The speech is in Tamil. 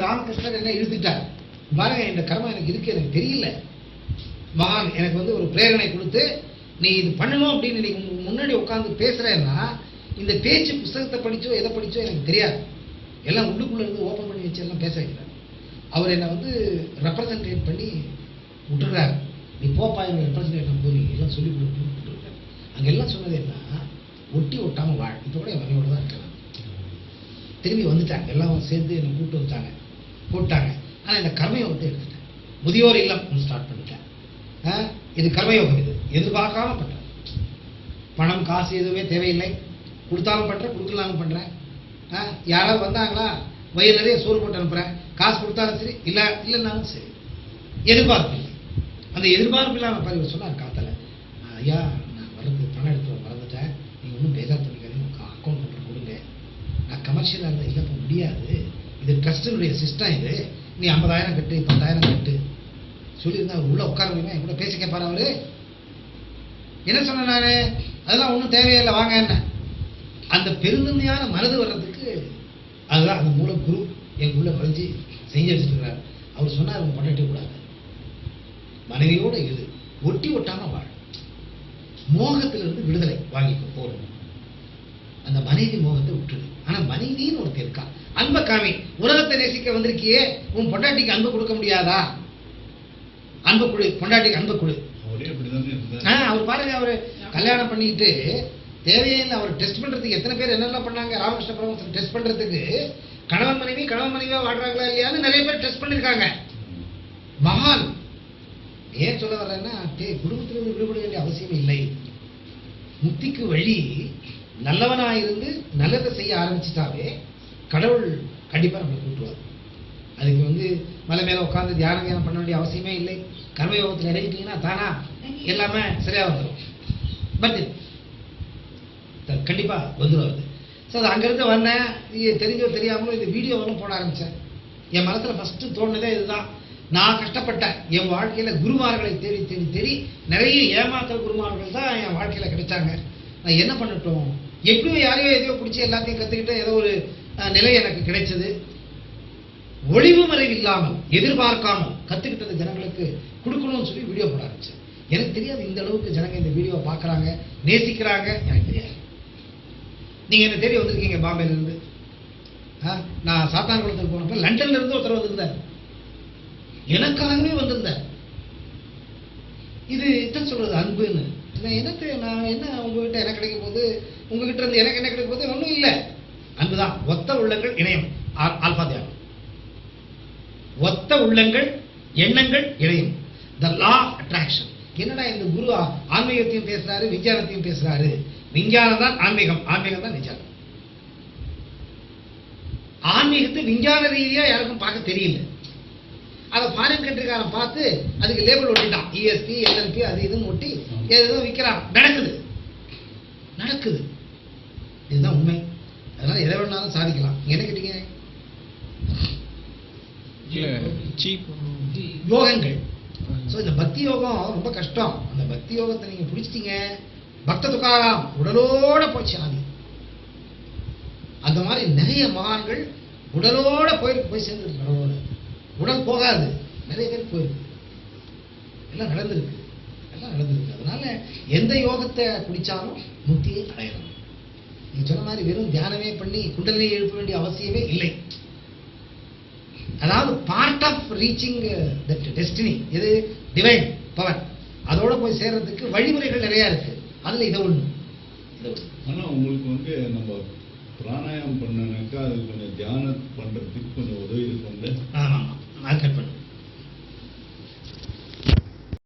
ராமகிருஷ்ணர் என்ன இழுத்துட்டார், பாருங்க இந்த கர்மம் எனக்கு இருக்கு, எனக்கு தெரியல. மகான் எனக்கு வந்து ஒரு பிரேரணை கொடுத்து நீ இது பண்ணணும் அப்படின்னு நீ முன்னாடி உட்காந்து பேசுறேன்னா, இந்த பேச்சு புஸ்தகத்தை படிச்சோ எதை படிச்சோ எனக்கு தெரியாது, எல்லாம் உள்ளுக்குள்ள இருந்து ஓப்பன் பண்ணி வச்சு எல்லாம் பேச வைக்கிறார். அவர் என்னை வந்து ரெப்ரசன்டேட் பண்ணி விட்டுறாரு. நீ போப்பா இவங்க ரெப்ரசன்டேட் போய் எல்லாம் சொல்லி விட்டுருக்காரு. அங்கெல்லாம் சொன்னது என்ன, ஒட்டி ஒட்டாம வாழ். இப்போ கூட என் மனையோட தான் இருக்கலாம். திரும்பி வந்துட்டாங்க, எல்லாம் சேர்ந்து என்னை கூப்பிட்டு வந்தாங்க, போட்டாங்க. ஆனால் இந்த கர்மயோகத்தை எடுத்துட்டேன். முதியோர் இல்லம் ஒன்று ஸ்டார்ட் பண்ணிட்டேன். இது கர்மயோகம், இது எதிர்பார்க்காம பண்றேன். பணம் காசு எதுவுமே தேவையில்லை, கொடுத்தாலும் பண்றேன், கொடுக்கலாலும் பண்றேன். யாராவது வந்தாங்களா, வயிறு நிறைய சோறு போட்டு அனுப்புறேன், காசு கொடுத்தாலும் சரி, இல்லைன்னாலும் சரி, எதிர்பார்ப்பு இல்லை. அந்த எதிர்பார்ப்பு இல்லாமல் பாரு சொன்னார் காத்தல, ஐயா நான் வர்றது பணம் எடுத்து மறந்துட்டேன், நீங்க ஒன்றும் பேசாத பண்ணிக்காதீங்க, அக்கௌண்ட் நம்பர் கொடுங்க. நான் கமர்ஷியலாக இருந்தால் இல்லை முடியாது, இது ட்ரஸ்டினுடைய சிஸ்டம், இது நீ 50,000 கட்டு 10,000 கட்டு சொல்லியிருந்தா அவர் உள்ள உட்கார முடியுமா, என் கூட பேச கேட்பாரு. அவரு என்ன சொன்ன, நானு அதெல்லாம் ஒன்றும் தேவையில்லை வாங்க என்ன. அந்த பெருந்தன்மையான மனது வர்றதுக்கு அதுதான் அந்த மூல குரு எங்களுள்ள வரைஞ்சி செஞ்சு வச்சுருக்கிறார். அவர் சொன்னார், உங்க பொண்டாட்டி கூடாது, மனைவியோட இரு, ஒட்டி ஒட்டாம வாழ், மோகத்திலிருந்து விடுதலை வாங்கிக்க போறோம். அந்த மனைவி மோகத்தை விட்டுரு. ஆனா மனைவின்னு ஒருத்தர் இருக்கா, அன்பை காமி. உலகத்தை நேசிக்க வந்திருக்கியே, உன் பொண்டாட்டிக்கு அன்பு கொடுக்க முடியாதா? அன்பு கொடு, பொண்டாட்டிக்கு அன்பு கொடு. அவர் பாருங்க, அவரு கல்யாணம் பண்ணிட்டு தேவையே இல்லை, அவர் டெஸ்ட் பண்றதுக்கு எத்தனை பேர் என்னெல்லாம் பண்ணாங்க. ராமகிருஷ்ண பரமஹம்சர் டெஸ்ட் பண்றதுக்கு கணவன் மனைவியா வாழ்றாங்களா இல்லையான்னு நிறைய பேர் டெஸ்ட் பண்ணிருக்காங்க. மகான் ஏன் சொல்ல வர்றேன்னா, குடும்பத்திலிருந்து விடுபட வேண்டிய அவசியம் இல்லை. முக்திக்கு வழி நல்லவனாயிருந்து நல்லதை செய்ய ஆரம்பிச்சுட்டாவே கடவுள் கண்டிப்பா நம்மளை கூட்டுவார். அதுக்கு வந்து மலை மேல உட்காந்து தியானம் பண்ண வேண்டிய அவசியமே இல்லை. கர்மயோகத்தில் இறங்கிட்டீங்கன்னா தானா எல்லாமே சரியா வந்துடும். பட் கண்டிப்பா வந்துடும். ஸோ அது அங்கிருந்து வந்தேன், தெரிஞ்சோ தெரியாமலோ இந்த வீடியோவெல்லாம் போட ஆரம்பிச்சேன். என் மனசுல ஃபர்ஸ்ட் தோணுனதே இதுதான். நான் கஷ்டப்பட்டேன் என் வாழ்க்கையில குருமார்களை தேடி தேடி தேடி, நிறைய ஏமாத்துற குருமார்கள் தான் என் வாழ்க்கையில கிடைச்சாங்க. நான் என்ன பண்ணட்டும், எப்படியோ யாரையோ எதையோ பிடிச்சி எல்லாத்தையும் கத்துக்கிட்டு ஏதோ ஒரு நிலை எனக்கு கிடைச்சது. ஒளிவு மறைவு இல்லாமல் எதிர்பார்க்காமல் கத்துக்கிட்டது ஜனங்களுக்கு கொடுக்கணும்னு சொல்லி வீடியோ போட ஆரம்பிச்சேன். எனக்கு தெரியாது இந்த அளவுக்கு ஜனங்க இந்த வீடியோவை பார்க்குறாங்க, நேசிக்கிறாங்க, எனக்கு தெரியாது. நீங்க என்ன தேடி வந்திருக்கீங்க பாம்பேல இருந்து. நான் சாத்தான்குளத்துக்கு போனப்ப லண்டன்ல இருந்து ஒருத்தர் வந்திருந்தார், எனக்காகவே வந்திருந்தார். இது இதான் சொல்றது அன்புன்னு. நான் என்ன உங்ககிட்ட எனக்கு கிடைக்கும் போது, உங்ககிட்ட இருந்து எனக்கு என்ன கிடைக்கும் போது ஒன்றும் இல்லை, அன்புதான். ஒத்த உள்ளங்கள் இணையம், ஆல்பா தியானம். ஒத்த உள்ளங்கள் எண்ணங்கள் இணையும், த லா ஆஃப் அட்ராக்ஷன். என்னடா இந்த குரு ஆன்மீகத்தையும் பேசுறாரு, விஞ்ஞானத்தையும் பேசுறாரு. விஞ்ஞானம் தான் ஆன்மீகம், ஆன்மீகம் தான் விஞ்ஞானம். ஆன்மீகத்தை விஞ்ஞான ரீதியா யாருக்கும் பார்க்க தெரியல. அதை ஃபாரின் கண்ட்ரிக்காரன் பார்த்து அதுக்கு லேபிள் ஒட்டிட்டான், இஎஸ்பி எல்எல்பி அது இதுன்னு ஒட்டி ஏதோ விற்கிறான். நடக்குது. இதுதான் உண்மை. அதனால எதை வேணாலும் சாதிக்கலாம். என்ன கேட்டீங்க? யோகங்கள். இந்த பக்தி யோகம் ரொம்ப கஷ்டம். அந்த பக்தி யோகத்தை நீங்க பிடிச்சிட்டீங்க, பக்த துக்காராம் உடலோட போச்சு ஆதி. அந்த மாதிரி நிறைய மகான்கள் உடலோட போய் சேர்ந்துருக்கு. கடவுளோட உடல் போகாது, நிறைய பேர் போயிருக்கு. எல்லாம் நடந்திருக்கு. அதனால எந்த யோகத்தை பிடிச்சாலும் முக்தியை அடையலாம். நீங்க சொன்ன மாதிரி வெறும் தியானமே பண்ணி குண்டலினியை எழுப்ப வேண்டிய அவசியமே இல்லை. அதாவது part of reaching that destiny, இது டிவைன் பவர், அதோட போய் சேர்றதுக்கு வழிமுறைகள் நிறைய இருக்கு. அதுல இதை ஒண்ணு. ஆனா உங்களுக்கு வந்து நம்ம பிராணாயாமம் பண்ணனாக்கா அது கொஞ்சம் தியானம் பண்றதுக்கு கொஞ்சம்